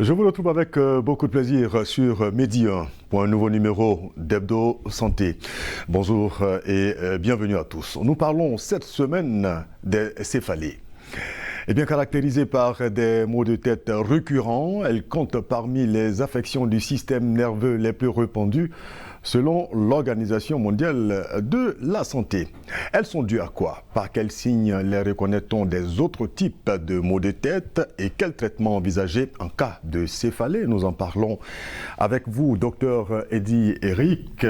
Je vous retrouve avec beaucoup de plaisir sur Midi 1 pour un nouveau numéro d'Hebdo Santé. Bonjour et bienvenue à tous. Nous parlons cette semaine des céphalées. Eh bien, caractérisée par des maux de tête récurrents, elle compte parmi les affections du système nerveux les plus répandues selon l'Organisation mondiale de la santé. Elles sont dues à quoi? Par quels signes les reconnaît-on des autres types de maux de tête et quel traitement envisager en cas de céphalée? Nous en parlons avec vous, docteur Eddy Eric,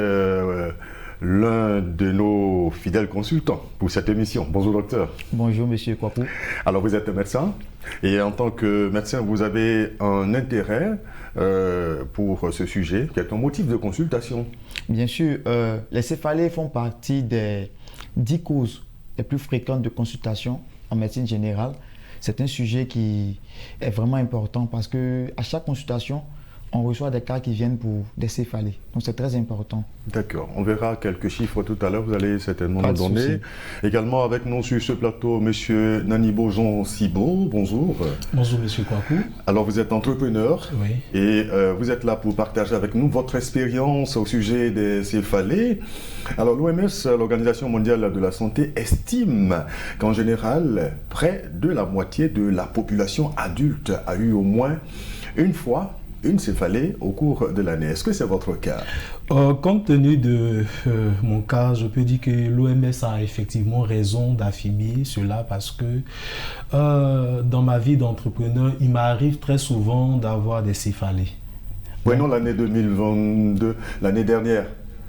l'un de nos fidèles consultants pour cette émission. Bonjour docteur. Bonjour monsieur Kwaku. Alors vous êtes médecin et en tant que médecin vous avez un intérêt pour ce sujet qui est un motif de consultation. Bien sûr, les céphalées font partie des 10 causes les plus fréquentes de consultation en médecine générale. C'est un sujet qui est vraiment important parce qu'à chaque consultation, on reçoit des cas qui viennent pour des céphalées. Donc c'est très important. D'accord. On verra quelques chiffres tout à l'heure. Vous allez certainement nous donner. Également avec nous sur ce plateau, monsieur Nanibo Jean Sibo. Bonjour. Bonjour monsieur Kwaku. Alors vous êtes entrepreneur. Oui. Et vous êtes là pour partager avec nous votre expérience au sujet des céphalées. Alors l'OMS, l'Organisation mondiale de la santé, estime qu'en général, près de la moitié de la population adulte a eu au moins une fois une céphalée au cours de l'année. Est-ce que c'est votre cas? Compte tenu de mon cas, je peux dire que l'OMS a effectivement raison d'affirmer cela parce que dans ma vie d'entrepreneur, il m'arrive très souvent d'avoir des céphalées. Prenons l'année 2022, l'année dernière.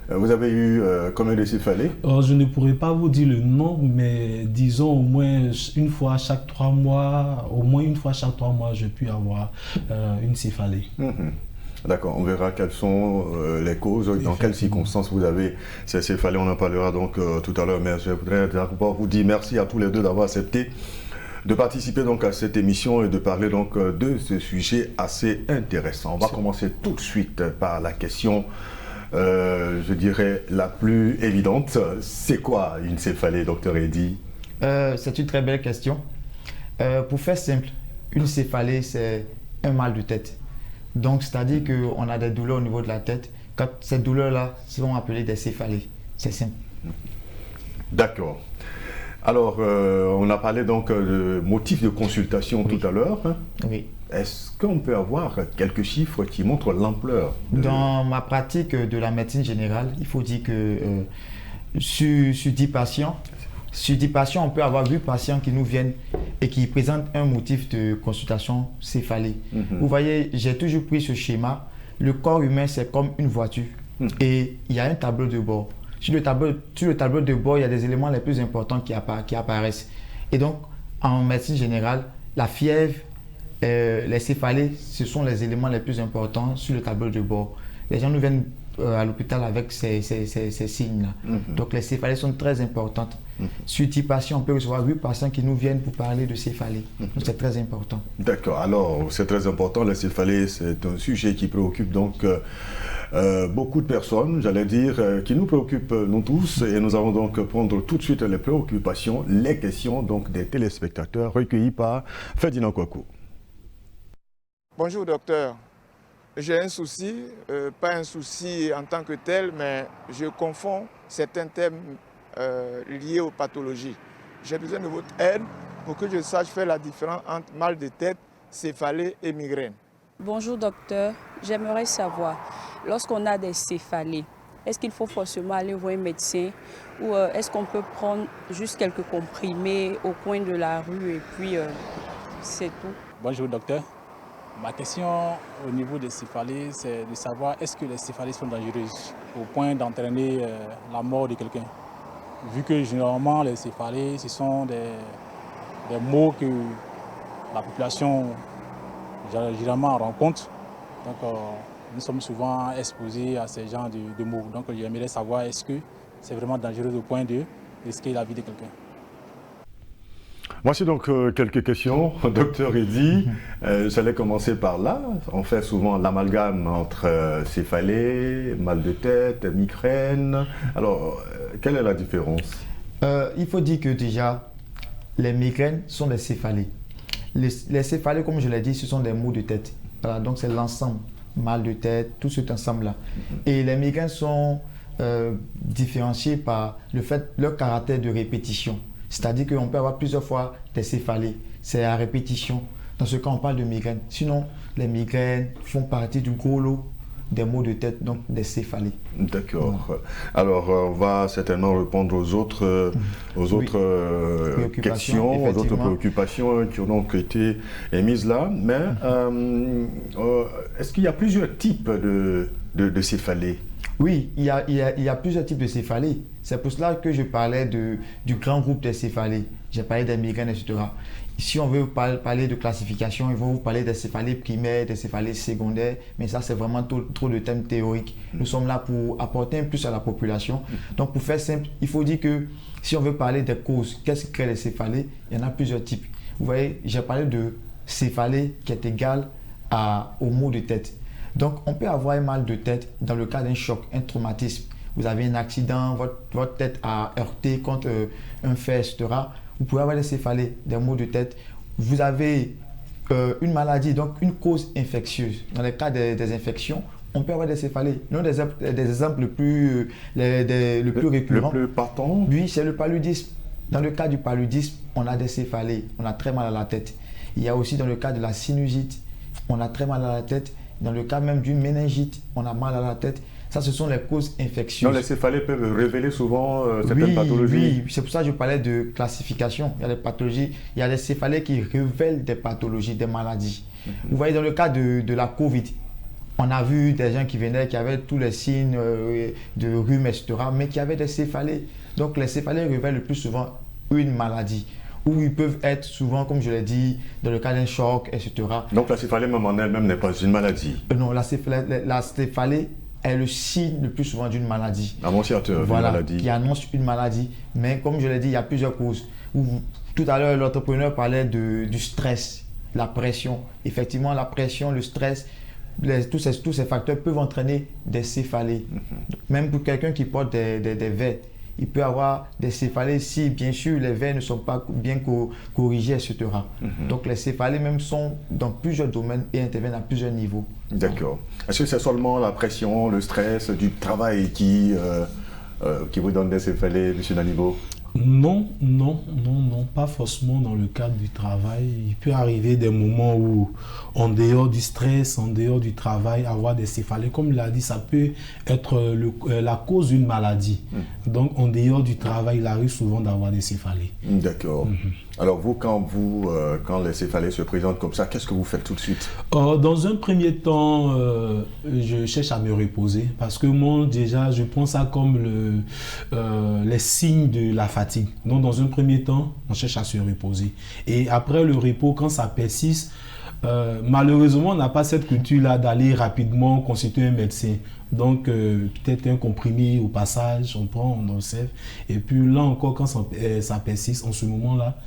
Vous avez eu combien de céphalées? Je ne pourrais pas vous dire le nom, mais disons au moins une fois chaque 3 mois, je puis avoir une céphalée. D'accord, on verra quelles sont les causes, dans quelles circonstances vous avez ces céphalées. On en parlera donc tout à l'heure, mais je voudrais d'abord vous dire merci à tous les deux d'avoir accepté de participer donc à cette émission et de parler donc de ce sujet assez intéressant. On va commencer tout de suite par la question je dirais la plus évidente. C'est quoi une céphalée, docteur Eddy? C'est une très belle question. Pour faire simple, une céphalée, c'est un mal de tête. Donc, c'est-à-dire qu'on a des douleurs au niveau de la tête. Quand ces douleurs-là sont appelées des céphalées. C'est simple. D'accord. Alors, on a parlé donc de motifs de consultation tout à l'heure. Oui. Est-ce qu'on peut avoir quelques chiffres qui montrent l'ampleur Dans ma pratique de la médecine générale, il faut dire que sur 10 patients, on peut avoir 8 patients qui nous viennent et qui présentent un motif de consultation céphalée. Vous voyez, j'ai toujours pris ce schéma. Le corps humain, c'est comme une voiture et il y a un tableau de bord. Sur le tableau de bord, il y a des éléments les plus importants qui apparaissent. Et donc, en médecine générale, la fièvre, les céphalées, ce sont les éléments les plus importants sur le tableau de bord. Les gens nous viennent à l'hôpital avec ces signes-là. Donc les céphalées sont très importantes. Sur 10 patients, on peut recevoir 8 patients qui nous viennent pour parler de céphalées. Donc c'est très important. D'accord, alors c'est très important. Les céphalées, c'est un sujet qui préoccupe donc beaucoup de personnes, j'allais dire, qui nous préoccupent nous tous. Et nous allons donc prendre tout de suite les préoccupations, les questions donc des téléspectateurs recueillis par Ferdinand Kwaku. Bonjour docteur, j'ai un souci, pas un souci en tant que tel, mais je confonds certains thèmes liés aux pathologies. J'ai besoin de votre aide pour que je sache faire la différence entre mal de tête, céphalée et migraine. Bonjour docteur, j'aimerais savoir, lorsqu'on a des céphalées, est-ce qu'il faut forcément aller voir un médecin ou est-ce qu'on peut prendre juste quelques comprimés au coin de la rue et puis c'est tout? Bonjour docteur. Ma question au niveau des céphalées, c'est de savoir est-ce que les céphalées sont dangereuses au point d'entraîner la mort de quelqu'un. Vu que généralement les céphalées, ce sont des maux que la population généralement rencontre. Donc nous sommes souvent exposés à ces genres de maux. Donc j'aimerais savoir est-ce que c'est vraiment dangereux au point de risquer la vie de quelqu'un. Voici donc quelques questions, docteur Eddy. J'allais commencer par là. On fait souvent l'amalgame entre céphalée, mal de tête, migraine. Alors, quelle est la différence? Il faut dire que déjà, les migraines sont des céphalées. Les céphalées, comme je l'ai dit, ce sont des maux de tête. Voilà, donc c'est l'ensemble, mal de tête, tout cet ensemble-là. Et les migraines sont différenciées par leur caractère de répétition. C'est-à-dire qu'on peut avoir plusieurs fois des céphalées. C'est à répétition. Dans ce cas, on parle de migraine. Sinon, les migraines font partie du gros lot des maux de tête, donc des céphalées. D'accord. Alors, on va certainement répondre aux autres questions, aux autres préoccupations qui ont donc été émises là. Mais est-ce qu'il y a plusieurs types de céphalées? Oui, il y a plusieurs types de céphalées. C'est pour cela que je parlais du grand groupe des céphalées. J'ai parlé des migraines, etc. Si on veut parler de classification, ils vont vous parler des céphalées primaires, des céphalées secondaires, mais ça c'est vraiment trop de thèmes théoriques. Nous sommes là pour apporter un plus à la population. Donc pour faire simple, il faut dire que si on veut parler des causes, qu'est-ce qui crée les céphalées? Il y en a plusieurs types. Vous voyez, j'ai parlé de céphalée qui est égale au maux de tête. Donc on peut avoir un mal de tête dans le cas d'un choc, un traumatisme. Vous avez un accident, votre tête a heurté contre un fer, etc. Vous pouvez avoir des céphalées, des maux de tête. Vous avez une maladie, donc une cause infectieuse. Dans le cas des infections, on peut avoir des céphalées. L'un des exemples le plus récurrent, le plus partant, oui, c'est le paludisme. Dans le cas du paludisme, on a des céphalées, on a très mal à la tête. Il y a aussi dans le cas de la sinusite, on a très mal à la tête. Dans le cas même d'une méningite, on a mal à la tête. Ça, ce sont les causes infectieuses. Donc les céphalées peuvent révéler souvent certaines pathologies. Oui, c'est pour ça que je parlais de classification. Il y a des pathologies, il y a des céphalées qui révèlent des pathologies, des maladies. Vous voyez, dans le cas de la Covid, on a vu des gens qui venaient, qui avaient tous les signes de rhume, etc., mais qui avaient des céphalées. Donc les céphalées révèlent le plus souvent une maladie. Ou ils peuvent être souvent, comme je l'ai dit, dans le cas d'un choc, etc. Donc la céphalée même en elle-même n'est pas une maladie. Non, la céphalée est le signe le plus souvent d'une maladie. Annonciateur voilà, d'une maladie. Qui annonce une maladie. Mais comme je l'ai dit, il y a plusieurs causes. Tout à l'heure, l'entrepreneur parlait du stress, la pression. Effectivement, la pression, le stress, tous ces facteurs peuvent entraîner des céphalées. Même pour quelqu'un qui porte des verres, il peut avoir des céphalées si, bien sûr, les verres ne sont pas bien corrigés, etc. Donc, les céphalées même sont dans plusieurs domaines et interviennent à plusieurs niveaux. D'accord. Est-ce que c'est seulement la pression, le stress du travail qui vous donne des céphalées, M. Nanibo? Non, pas forcément dans le cadre du travail. Il peut arriver des moments où, en dehors du stress, en dehors du travail, avoir des céphalées. Comme il a dit, ça peut être la cause d'une maladie. Donc, en dehors du travail, il arrive souvent d'avoir des céphalées. D'accord. Alors vous, quand les céphalées se présentent comme ça, qu'est-ce que vous faites tout de suite? Dans un premier temps, je cherche à me reposer parce que moi, déjà, je prends ça comme les signes de la fatigue. Donc, dans un premier temps, on cherche à se reposer. Et après le repos, quand ça persiste, malheureusement, on n'a pas cette culture-là d'aller rapidement consulter un médecin. Donc, peut-être un comprimé au passage, on prend, on observe. Et puis là encore, quand ça persiste, en ce moment-là,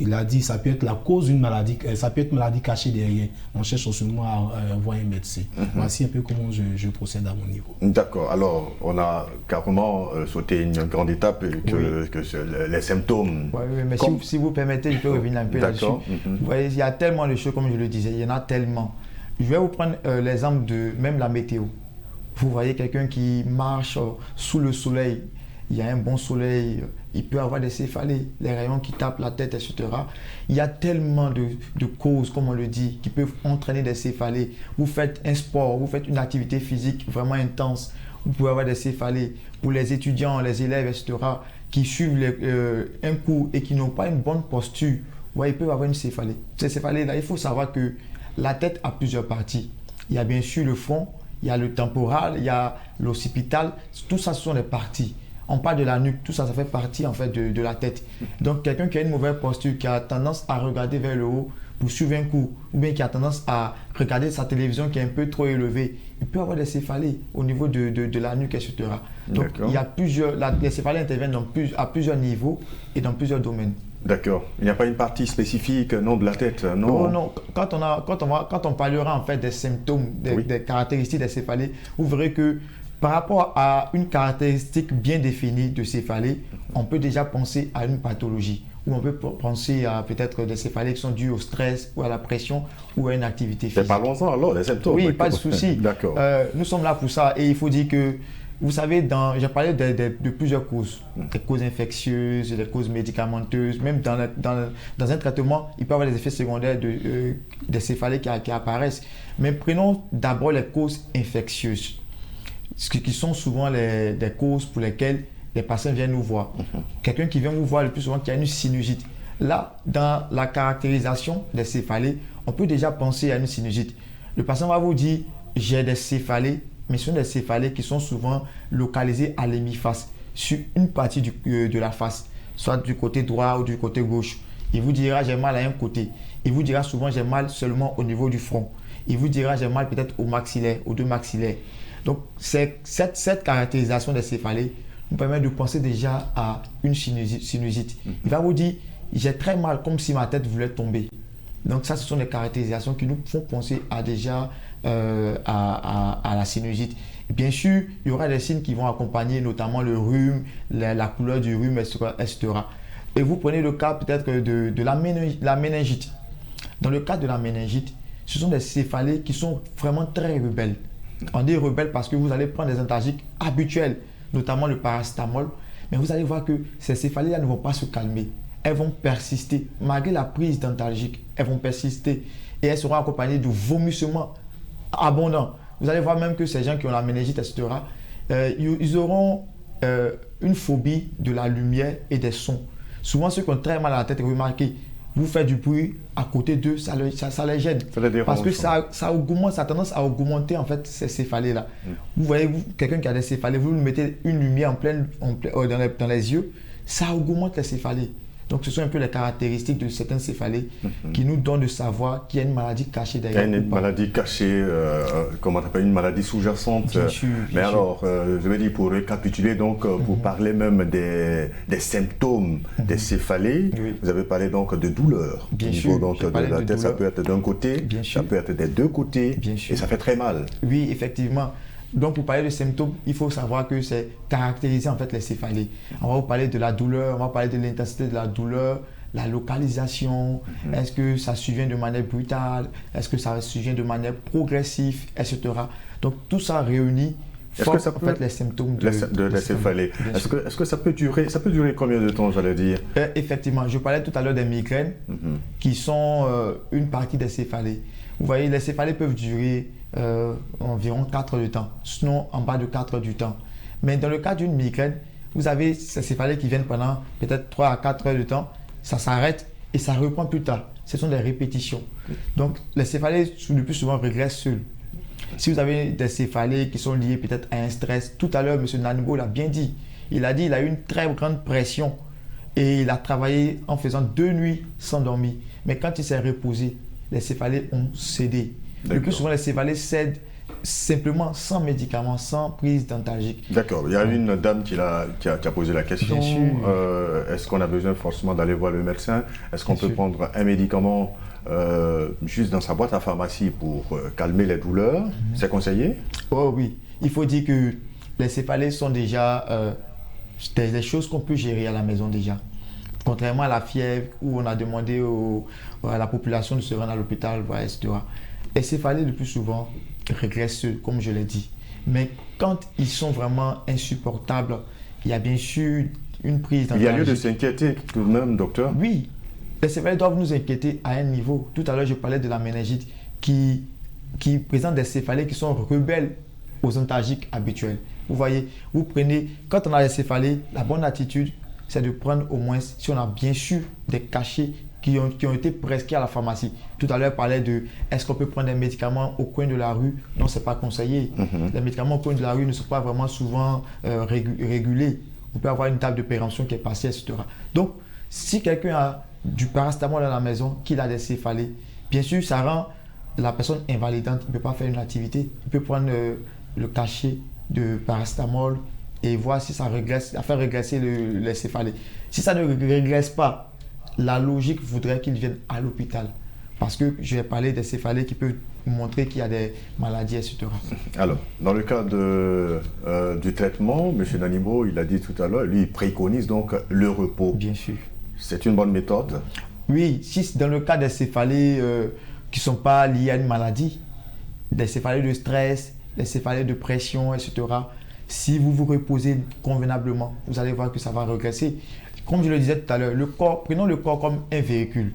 il a dit ça peut être la cause d'une maladie, ça peut être une maladie cachée derrière. On cherche en ce moment à voir un médecin. Voici un peu comment je procède à mon niveau. D'accord. Alors, on a carrément sauté une grande étape que les symptômes. Oui, mais si vous permettez, je peux revenir un peu là-dessus. Vous voyez, il y a tellement de choses, comme je le disais, il y en a tellement. Je vais vous prendre l'exemple de même la météo. Vous voyez quelqu'un qui marche sous le soleil, il y a un bon soleil, il peut avoir des céphalées, les rayons qui tapent la tête, etc. Il y a tellement de causes, comme on le dit, qui peuvent entraîner des céphalées. Vous faites un sport, vous faites une activité physique vraiment intense, vous pouvez avoir des céphalées. Pour les étudiants, les élèves, etc., qui suivent un cours et qui n'ont pas une bonne posture, ils peuvent avoir une céphalée. Ces céphalées-là, il faut savoir que la tête a plusieurs parties. Il y a bien sûr le front, il y a le temporal, il y a l'occipital, tout ça, ce sont des parties. On parle de la nuque, tout ça, ça fait partie en fait de la tête. Donc quelqu'un qui a une mauvaise posture, qui a tendance à regarder vers le haut pour suivre un cours, ou bien qui a tendance à regarder sa télévision qui est un peu trop élevée, il peut avoir des céphalées au niveau de la nuque, etc. Donc il y a les céphalées interviennent à plusieurs niveaux et dans plusieurs domaines. D'accord. Il n'y a pas une partie spécifique, non, de la tête, non? Non. Quand on parlera en fait des symptômes, des caractéristiques des céphalées, vous verrez que par rapport à une caractéristique bien définie de céphalée, on peut déjà penser à une pathologie. ou on peut penser à peut-être des céphalées qui sont dues au stress ou à la pression ou à une activité physique. Parlons-en alors, les symptômes. Oui, pas de souci. D'accord. Nous sommes là pour ça et il faut dire que, vous savez, j'ai parlé de plusieurs causes, des causes infectieuses, des causes médicamenteuses, même dans un traitement, il peut y avoir des effets secondaires des céphalées qui apparaissent. Mais prenons d'abord les causes infectieuses, qui sont souvent des causes pour lesquelles les patients viennent nous voir. Quelqu'un qui vient nous voir le plus souvent qui a une sinusite. Là, dans la caractérisation des céphalées, on peut déjà penser à une sinusite. Le patient va vous dire, j'ai des céphalées, mais ce sont des céphalées qui sont souvent localisées à l'hémiface, sur une partie de la face, soit du côté droit ou du côté gauche. Il vous dira, j'ai mal à un côté. Il vous dira souvent, j'ai mal seulement au niveau du front. Il vous dira, j'ai mal peut-être au maxillaire, aux deux maxillaires. Donc, cette caractérisation des céphalées nous permet de penser déjà à une sinusite. Il va vous dire, j'ai très mal, comme si ma tête voulait tomber. Donc ça, ce sont des caractérisations qui nous font penser à la sinusite. Et bien sûr, il y aura des signes qui vont accompagner notamment le rhume, la couleur du rhume, etc. Et vous prenez le cas peut-être de la méningite. Dans le cas de la méningite, ce sont des céphalées qui sont vraiment très rebelles. On dit rebelles parce que vous allez prendre des antalgiques habituels, notamment le paracétamol, mais vous allez voir que ces céphalées-là ne vont pas se calmer. Elles vont persister. Malgré la prise d'antalgiques, elles vont persister et elles seront accompagnées de vomissements abondants. Vous allez voir même que ces gens qui ont la méningite, etc., ils auront une phobie de la lumière et des sons. Souvent, ceux qui ont très mal à la tête, remarquez, vous faites du bruit à côté d'eux, ça les gêne. Ça les dérange, parce que ça a tendance à augmenter en fait ces céphalées-là. Vous voyez, quelqu'un qui a des céphalées, vous lui mettez une lumière dans les yeux, ça augmente les céphalées. Donc, ce sont un peu les caractéristiques de certaines céphalées qui nous donnent de savoir qu'il y a une maladie cachée derrière. Il y a une maladie cachée, comment on appelle, une maladie sous-jacente. Bien sûr. Mais alors, je vais dire, pour récapituler, donc, pour parler même des symptômes des céphalées, vous avez parlé donc de douleur. Bien sûr. Au niveau donc, de la tête, ça peut être d'un côté, ça peut être des deux côtés, et ça fait très mal. Oui, effectivement. Donc, pour parler de symptômes, il faut savoir que c'est caractériser en fait les céphalées. On va vous parler de la douleur, on va parler de l'intensité de la douleur, la localisation, est-ce que ça survient de manière brutale, est-ce que ça survient de manière progressive, etc. Donc, tout ça réunit forme en fait les symptômes de la céphalée. Est-ce que ça peut durer combien de temps, j'allais dire? Effectivement, je parlais tout à l'heure des migraines qui sont une partie des céphalées. Vous voyez, les céphalées peuvent durer environ 4 heures de temps, sinon en bas de 4 heures du temps. Mais dans le cas d'une migraine, vous avez ces céphalées qui viennent pendant peut-être 3 à 4 heures de temps, ça s'arrête et ça reprend plus tard. Ce sont des répétitions. Donc, les céphalées, le plus souvent, régressent seules. Si vous avez des céphalées qui sont liées peut-être à un stress, tout à l'heure, M. Nanibo l'a bien dit. Il a dit qu'il a eu une très grande pression et il a travaillé en faisant 2 nuits sans dormir. Mais quand il s'est reposé, les céphalées ont cédé. Le plus souvent, les céphalées cèdent simplement sans médicaments, sans prise d'antalgique. D'accord. Il y a une dame qui a posé la question. Est-ce qu'on a besoin forcément d'aller voir le médecin? Est-ce qu'on peut prendre un médicament juste dans sa boîte à pharmacie pour calmer les douleurs? C'est conseillé? Oh oui. Il faut dire que les céphalées sont déjà des choses qu'on peut gérer à la maison déjà. Contrairement à la fièvre où on a demandé à la population de se rendre à l'hôpital, etc. Les céphalées, le plus souvent, régressent, comme je l'ai dit. Mais quand ils sont vraiment insupportables, il y a bien sûr une prise d'antalgique. Il y a lieu de s'inquiéter tout de même, docteur? Oui, les céphalées doivent nous inquiéter à un niveau. Tout à l'heure, je parlais de la méningite qui présente des céphalées qui sont rebelles aux antalgiques habituels. Vous voyez, vous prenez, quand on a des céphalées, la bonne attitude, c'est de prendre au moins, si on a bien sûr des cachets qui ont été prescrits à la pharmacie. Tout à l'heure, on parlait de est-ce qu'on peut prendre des médicaments au coin de la rue? Non, ce n'est pas conseillé. Les médicaments au coin de la rue ne sont pas vraiment souvent régulés. On peut avoir une table de péremption qui est passée, etc. Donc, si quelqu'un a du paracétamol à la maison, qu'il a des céphalées, bien sûr, ça rend la personne invalidante. Il ne peut pas faire une activité. Il peut prendre le cachet de paracétamol et voir si ça régresse, faire régresser les céphalées. Si ça ne régresse pas, la logique voudrait qu'il vienne à l'hôpital. Parce que je vais parler des céphalées qui peuvent montrer qu'il y a des maladies, etc. Alors, dans le cas du traitement, M. Nanibo, il a dit tout à l'heure, lui, il préconise donc le repos. Bien sûr. c'est une bonne méthode. Oui, si dans le cas des céphalées qui ne sont pas liées à une maladie, des céphalées de stress, des céphalées de pression, etc., si vous vous reposez convenablement, vous allez voir que ça va regresser. Comme je le disais tout à l'heure, prenons le corps comme un véhicule.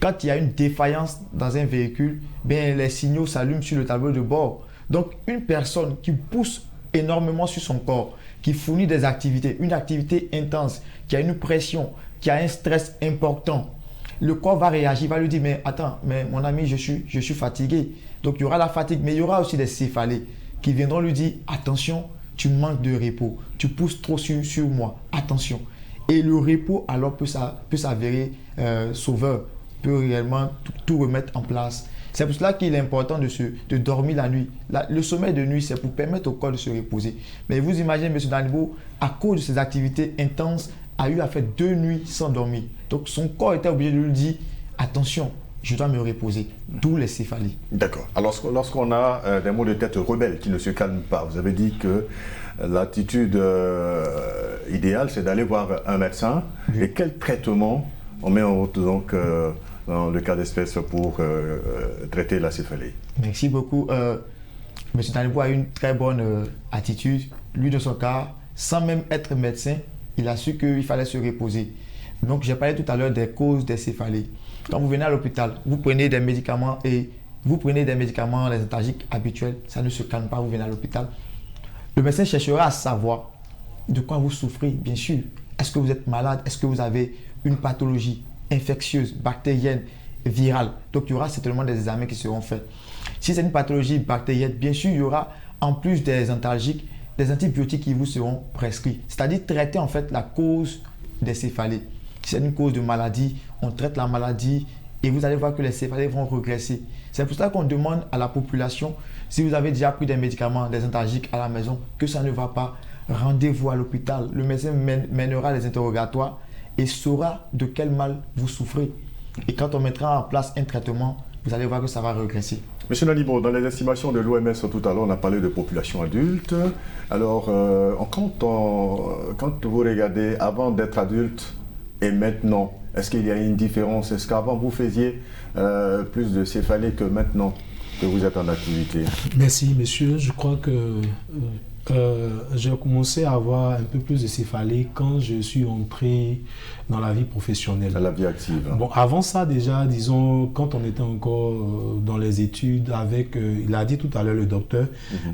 Quand il y a une défaillance dans un véhicule, bien, les signaux s'allument sur le tableau de bord. Donc, une personne qui pousse énormément sur son corps, qui fournit des activités, une activité intense, qui a une pression, qui a un stress important, le corps va réagir, va lui dire, mais attends, mais mon ami, je suis fatigué. Donc, il y aura la fatigue, mais il y aura aussi des céphalées qui viendront lui dire, attention, tu manques de repos, tu pousses trop sur moi, attention. Et le repos, alors, peut s'avérer sauveur, peut réellement tout remettre en place. C'est pour cela qu'il est important de dormir la nuit. Le sommeil de nuit, c'est pour permettre au corps de se reposer. Mais vous imaginez, M. Danibo, à cause de ses activités intenses, a eu à faire 2 nuits sans dormir. Donc son corps était obligé de lui dire, attention, je dois me reposer. D'où les céphalies. D'accord. Alors lorsqu'on a des maux de tête rebelles qui ne se calment pas, vous avez dit que l'attitude idéale, c'est d'aller voir un médecin. Oui. Et quel traitement on met en route donc dans le cas d'espèce pour traiter la céphalie? Merci beaucoup. M. Danibo a une très bonne attitude. Lui, de son cas, sans même être médecin, il a su qu'il fallait se reposer. Donc, j'ai parlé tout à l'heure des causes des céphalées. Quand vous venez à l'hôpital, vous prenez des médicaments et les antalgiques habituels, ça ne se calme pas, vous venez à l'hôpital. Le médecin cherchera à savoir de quoi vous souffrez, bien sûr. Est-ce que vous êtes malade? Est-ce que vous avez une pathologie infectieuse, bactérienne, virale? Donc, il y aura certainement des examens qui seront faits. Si c'est une pathologie bactérienne, bien sûr, il y aura, en plus des antalgiques, des antibiotiques qui vous seront prescrits. C'est-à-dire traiter en fait la cause des céphalées. Si c'est une cause de maladie, on traite la maladie et vous allez voir que les céphalées vont regresser. C'est pour ça qu'on demande à la population, si vous avez déjà pris des médicaments, des antalgiques à la maison, que ça ne va pas, rendez-vous à l'hôpital. Le médecin mènera les interrogatoires et saura de quel mal vous souffrez. Et quand on mettra en place un traitement, vous allez voir que ça va regresser. Monsieur Danibo, dans les estimations de l'OMS tout à l'heure, on a parlé de population adulte. Alors, quand vous regardez avant d'être adulte et maintenant, est-ce qu'il y a une différence? Est-ce qu'avant vous faisiez plus de céphalées que maintenant que vous êtes en activité? Merci, monsieur. Je crois que j'ai commencé à avoir un peu plus de céphalées quand je suis entré dans la vie professionnelle. Dans la vie active. Bon, avant ça déjà, disons, quand on était encore dans les études, avec, il a dit tout à l'heure le docteur,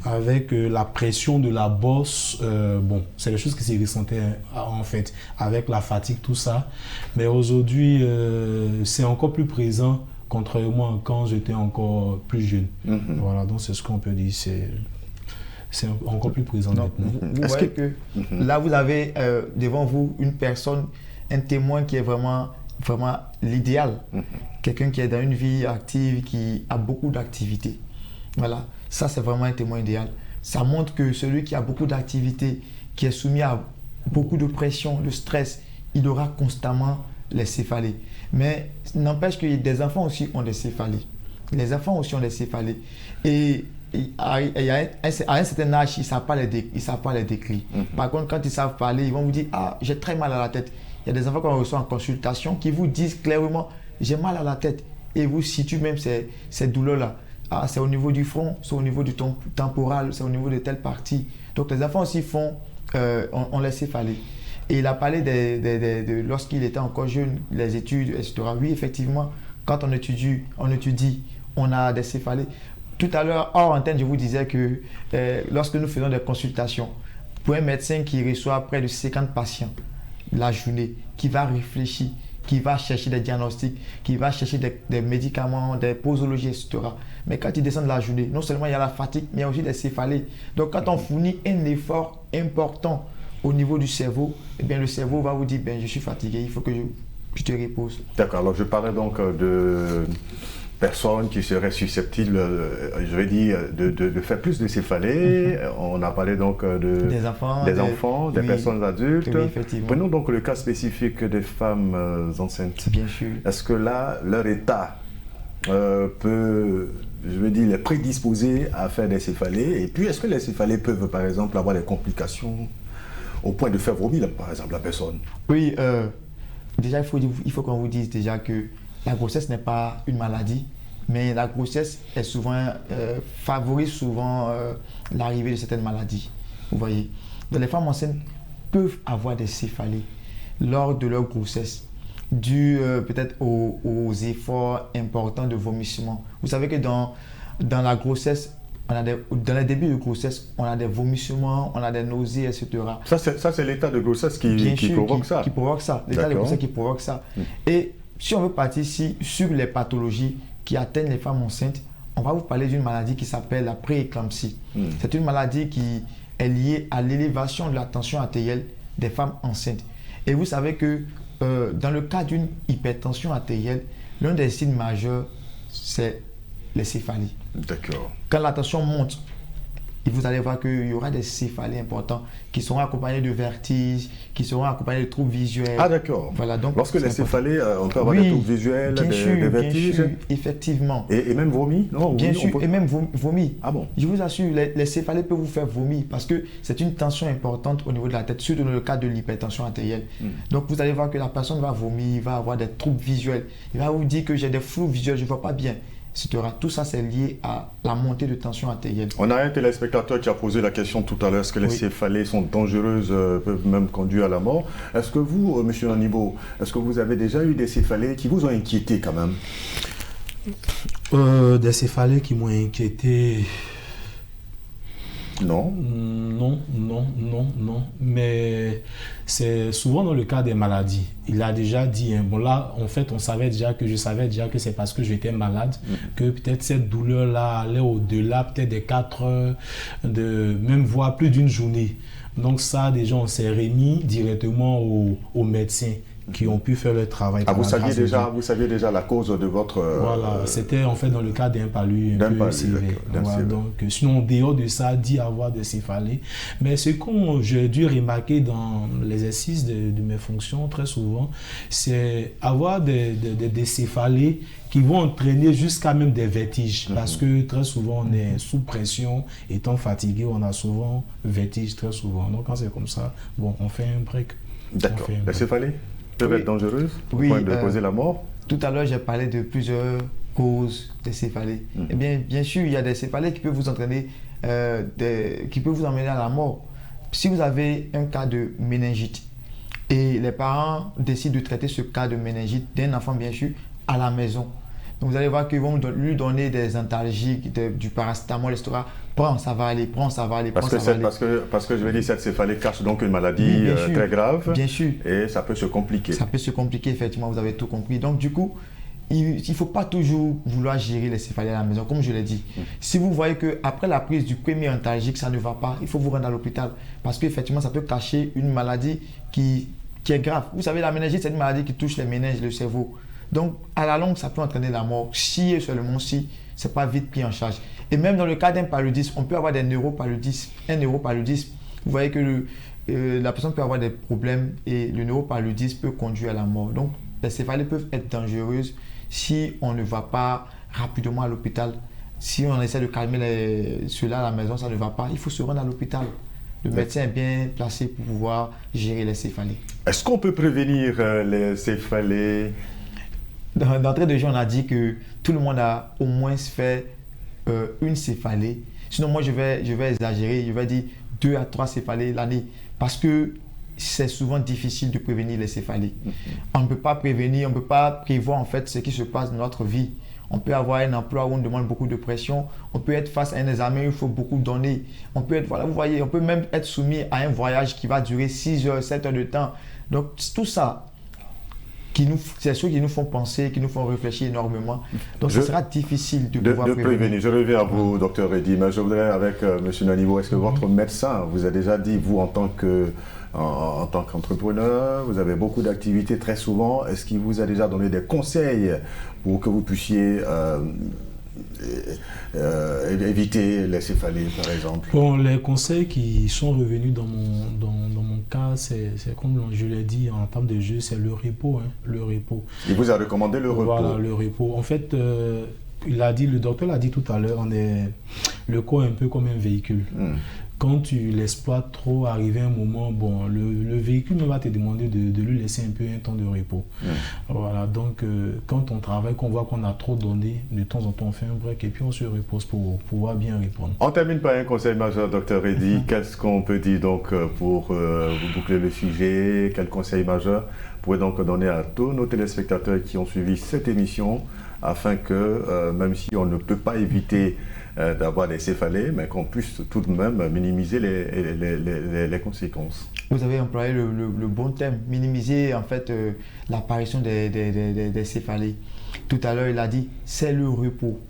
avec la pression de la bosse, bon, c'est des choses qui se ressentaient en fait, avec la fatigue, tout ça. Mais aujourd'hui, c'est encore plus présent, contrairement à quand j'étais encore plus jeune. Voilà, donc c'est ce qu'on peut dire, c'est encore plus présent maintenant. Vous voyez que là, vous avez devant vous une personne, un témoin qui est vraiment l'idéal. Quelqu'un qui est dans une vie active, qui a beaucoup d'activités. Voilà, ça c'est vraiment un témoin idéal. Ça montre que celui qui a beaucoup d'activités, qui est soumis à beaucoup de pression, de stress, il aura constamment les céphalées. Mais n'empêche que des enfants aussi ont des céphalées. Les enfants aussi ont des céphalées. Et à un certain âge, ils ne savent pas les décrire. Par contre, quand ils savent parler, ils vont vous dire « Ah, j'ai très mal à la tête ». Il y a des enfants qu'on reçoit en consultation qui vous disent clairement « J'ai mal à la tête ». Et vous situent même ces douleurs-là. Ah, c'est au niveau du front, c'est au niveau du temporal, c'est au niveau de telle partie. Donc, les enfants aussi ont les céphalées. Et il a parlé lorsqu'il était encore jeune, les études, etc. Oui, effectivement, quand on étudie, on a des céphalées. Tout à l'heure, hors antenne, je vous disais que lorsque nous faisons des consultations, pour un médecin qui reçoit près de 50 patients la journée, qui va réfléchir, qui va chercher des diagnostics, qui va chercher des médicaments, des posologies, etc. Mais quand il descend de la journée, non seulement il y a la fatigue, mais il y a aussi des céphalées. Donc quand on fournit un effort important au niveau du cerveau, eh bien, le cerveau va vous dire, je suis fatigué, il faut que je te repose. D'accord, alors je parlais donc de personnes qui seraient susceptibles, je vais dire, de faire plus de céphalées. On a parlé donc des enfants, des personnes adultes. Oui, effectivement. Prenons donc le cas spécifique des femmes enceintes. Bien sûr. Est-ce que là, leur état peut, je veux dire, les prédisposer à faire des céphalées? Et puis, est-ce que les céphalées peuvent, par exemple, avoir des complications au point de faire vomir, par exemple, la personne? Oui, déjà, il faut qu'on vous dise déjà que la grossesse n'est pas une maladie, mais la grossesse favorise souvent l'arrivée de certaines maladies. Vous voyez. Donc, les femmes enceintes peuvent avoir des céphalées lors de leur grossesse, dû peut-être aux efforts importants de vomissement. Vous savez que dans la grossesse, dans les débuts de grossesse, on a des vomissements, on a des nausées, etc. Ça, c'est l'état de grossesse qui provoque ça. Qui provoque ça. L'état de grossesse qui provoque ça. Et si on veut partir ici sur les pathologies qui atteignent les femmes enceintes, on va vous parler d'une maladie qui s'appelle la prééclampsie. C'est une maladie qui est liée à l'élévation de la tension artérielle des femmes enceintes. Et vous savez que dans le cas d'une hypertension artérielle, l'un des signes majeurs, c'est les céphalies. D'accord. Quand la tension monte, vous allez voir qu'il y aura des céphalies importants qui seront accompagnés de vertiges, qui seront accompagnés de troubles visuels. Ah d'accord. Voilà, donc lorsque les céphalées, on peut avoir des troubles visuels, des vertiges. Bien sûr, effectivement. Et même vomi, non? Bien sûr, et même vomi. Ah bon? Je vous assure, les céphalées peuvent vous faire vomir parce que c'est une tension importante au niveau de la tête, surtout dans le cas de l'hypertension artérielle. Donc vous allez voir que la personne va vomir, va avoir des troubles visuels. Il va vous dire que j'ai des flous visuels, je ne vois pas bien. Tout ça, c'est lié à la montée de tension artérielle. On a un téléspectateur qui a posé la question tout à l'heure, est-ce que les céphalées sont dangereuses, peuvent même conduire à la mort? Est-ce que vous, M. Nanibo, est-ce que vous avez déjà eu des céphalées qui vous ont inquiété quand même? Des céphalées qui m'ont inquiété... Non. Non. Mais c'est souvent dans le cas des maladies. Il a déjà dit, bon là, en fait, je savais déjà que c'est parce que j'étais malade, que peut-être cette douleur-là allait au-delà, peut-être des 4 heures, même voire plus d'une journée. Donc ça, déjà, on s'est remis directement aux médecins qui ont pu faire le travail. Vous saviez déjà la cause de votre... Voilà, c'était en fait dans le cas d'un palud un peu sévère. Voilà, donc, sinon, en dehors de ça, dit avoir des céphalées. Mais ce que j'ai dû remarquer dans l'exercice de mes fonctions très souvent, c'est avoir des céphalées qui vont entraîner jusqu'à même des vertiges. Parce que très souvent, on est sous pression, étant fatigué, on a souvent vertige très souvent. Donc quand c'est comme ça, bon, on fait un break. D'accord. Les céphalées peuvent être dangereuses au point de causer la mort? Tout à l'heure, j'ai parlé de plusieurs causes des céphalées. Eh bien sûr, il y a des céphalées qui peuvent vous entraîner, qui peuvent vous emmener à la mort. Si vous avez un cas de méningite et les parents décident de traiter ce cas de méningite d'un enfant, bien sûr, à la maison. Donc vous allez voir qu'ils vont lui donner des antalgiques, du paracétamol, etc. Prends, ça va aller, prends, ça va aller, parce que je vais dire, cette céphalée cache donc une maladie très grave. Bien sûr. Et ça peut se compliquer. Ça peut se compliquer, effectivement, vous avez tout compris. Donc du coup, il ne faut pas toujours vouloir gérer les céphalées à la maison, comme je l'ai dit. Si vous voyez qu'après la prise du premier antalgique, ça ne va pas, il faut vous rendre à l'hôpital. Parce qu'effectivement, ça peut cacher une maladie qui est grave. Vous savez, la méningite, c'est une maladie qui touche les méninges, le cerveau. Donc, à la longue, ça peut entraîner la mort. Si et seulement si, ce n'est pas vite pris en charge. Et même dans le cas d'un paludisme, on peut avoir des neuropaludismes. Un neuropaludisme, vous voyez que la personne peut avoir des problèmes et le neuropaludisme peut conduire à la mort. Donc, les céphalées peuvent être dangereuses si on ne va pas rapidement à l'hôpital. Si on essaie de calmer cela à la maison, ça ne va pas. Il faut se rendre à l'hôpital. Le médecin est bien placé pour pouvoir gérer les céphalées. Est-ce qu'on peut prévenir les céphalées? D'entrée de jeu, on a dit que tout le monde a au moins fait une céphalée. Sinon, moi, je vais exagérer. Je vais dire 2 à 3 céphalées l'année. Parce que c'est souvent difficile de prévenir les céphalées. On ne peut pas prévenir, on ne peut pas prévoir en fait ce qui se passe dans notre vie. On peut avoir un emploi où on demande beaucoup de pression. On peut être face à un examen où il faut beaucoup donner. On peut être, voilà, vous voyez, on peut même être soumis à un voyage qui va durer 6 heures, 7 heures de temps. Donc, tout ça, c'est ceux qui nous font penser, qui nous font réfléchir énormément. Donc, ce sera difficile de pouvoir prévenir. Je reviens à vous, Dr Reddy, mais je voudrais, avec M. Nanibo, est-ce que votre médecin vous a déjà dit, vous, en tant qu'entrepreneur, vous avez beaucoup d'activités très souvent, est-ce qu'il vous a déjà donné des conseils pour que vous puissiez éviter les céphalées, par exemple? Bon, les conseils qui sont revenus dans mon cas, c'est comme je l'ai dit en termes de jeu, c'est le repos. Le repos. Il vous a recommandé le repos? Voilà, le repos. En fait, le docteur l'a dit tout à l'heure, le corps est un peu comme un véhicule. quand tu l'exploites trop, arrivé un moment, bon, le véhicule va te demander de lui laisser un peu un temps de repos. Voilà, donc quand on travaille, qu'on voit qu'on a trop donné, de temps en temps on fait un break et puis on se repose pour pouvoir bien répondre. On termine par un conseil majeur, Dr Eddy. Qu'est-ce qu'on peut dire donc pour vous boucler le sujet? Quel conseil majeur vous pouvez donc donner à tous nos téléspectateurs qui ont suivi cette émission afin que, même si on ne peut pas éviter d'avoir des céphalées, mais qu'on puisse tout de même minimiser les conséquences? Vous avez employé le bon terme, minimiser en fait l'apparition des céphalées. Tout à l'heure, il a dit, c'est le repos.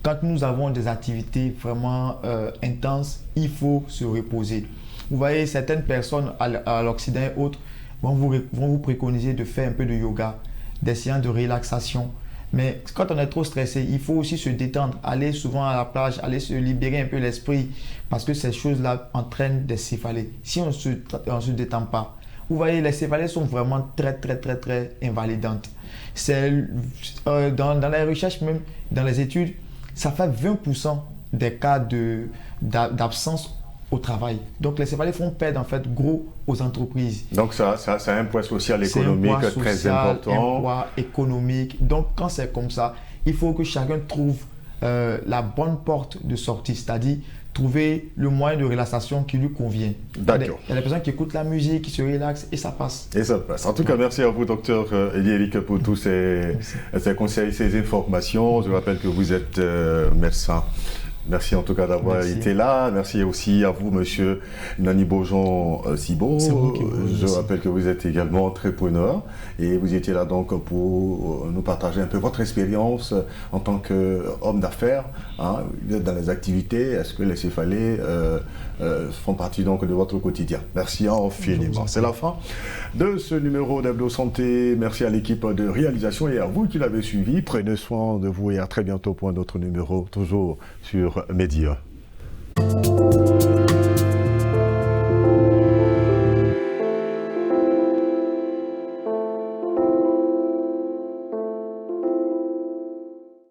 Quand nous avons des activités vraiment intenses, il faut se reposer. Vous voyez, certaines personnes à l'Occident et autres vont vous préconiser de faire un peu de yoga, des séances de relaxation. Mais quand on est trop stressé, il faut aussi se détendre, aller souvent à la plage, aller se libérer un peu l'esprit, parce que ces choses-là entraînent des céphalées. Si on ne se détend pas, vous voyez, les céphalées sont vraiment très invalidantes. Dans les recherches, même dans les études, ça fait 20% des cas d'absence au travail. Donc les céphalées font perdre en fait gros aux entreprises. Donc ça a un poids social économique très important. Un poids économique. Donc quand c'est comme ça, il faut que chacun trouve la bonne porte de sortie, c'est-à-dire trouver le moyen de relaxation qui lui convient. D'accord. Il y a des personnes qui écoutent la musique, qui se relaxent et ça passe. Et ça passe. En tout cas, merci à vous, docteur Eddy Eric, pour tous ces conseils, ces informations. Je rappelle que vous êtes médecin. Merci en tout cas d'avoir été là. Merci aussi à vous, monsieur Nani Bojon Sibo. Je rappelle que vous êtes également entrepreneur et vous étiez là donc pour nous partager un peu votre expérience en tant qu'homme d'affaires. Hein, dans les activités, est-ce que les céphalées font partie donc de votre quotidien? Merci infiniment. C'est la fin de ce numéro d'Hebdo Santé. Merci à l'équipe de réalisation et à vous qui l'avez suivi. Prenez soin de vous et à très bientôt pour un autre numéro, toujours sur Média.